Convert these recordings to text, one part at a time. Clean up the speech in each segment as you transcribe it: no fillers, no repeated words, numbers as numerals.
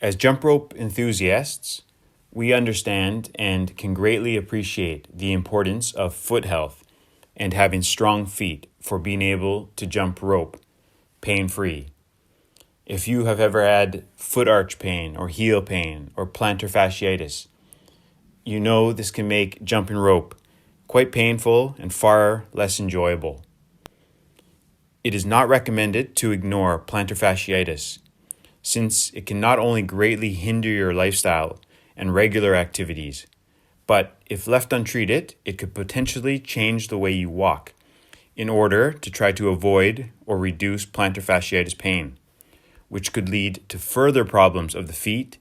As jump rope enthusiasts, we understand and can greatly appreciate the importance of foot health and having strong feet for being able to jump rope pain-free. If you have ever had foot arch pain or heel pain or plantar fasciitis, you know this can make jumping rope quite painful and far less enjoyable. It is not recommended to ignore plantar fasciitis, since it can not only greatly hinder your lifestyle and regular activities, but if left untreated, it could potentially change the way you walk in order to try to avoid or reduce plantar fasciitis pain, which could lead to further problems of the feet,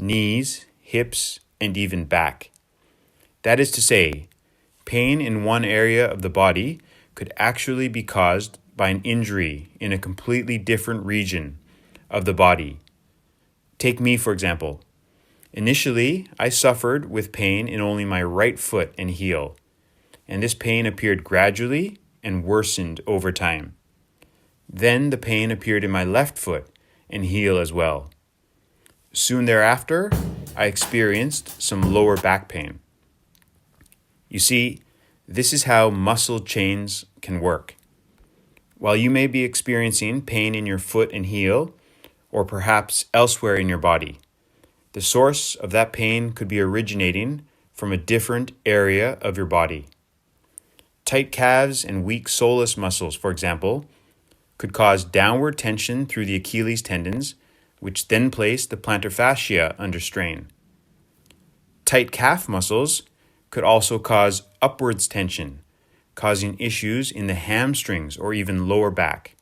knees, hips, and even back. That is to say, pain in one area of the body could actually be caused by an injury in a completely different region of the body. Take me, for example. Initially, I suffered with pain in only my right foot and heel, and this pain appeared gradually and worsened over time. Then the pain appeared in my left foot and heel as well. Soon thereafter, I experienced some lower back pain. You see, this is how muscle chains can work. While you may be experiencing pain in your foot and heel, or perhaps elsewhere in your body, the source of that pain could be originating from a different area of your body. Tight calves and weak soleus muscles, for example, could cause downward tension through the Achilles tendons, which then place the plantar fascia under strain. Tight calf muscles could also cause upwards tension, causing issues in the hamstrings or even lower back.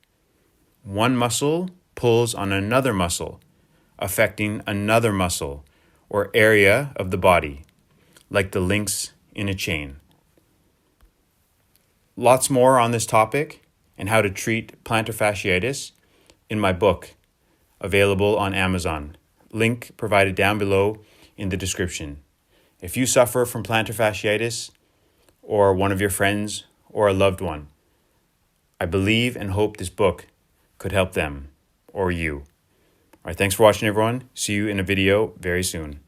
One muscle pulls on another muscle, affecting another muscle or area of the body, like the links in a chain. Lots more on this topic and how to treat plantar fasciitis in my book, available on Amazon. Link provided down below in the description. If you suffer from plantar fasciitis, or one of your friends or a loved one, I believe and hope this book could help them or you. All right, thanks for watching, everyone. See you in a video very soon.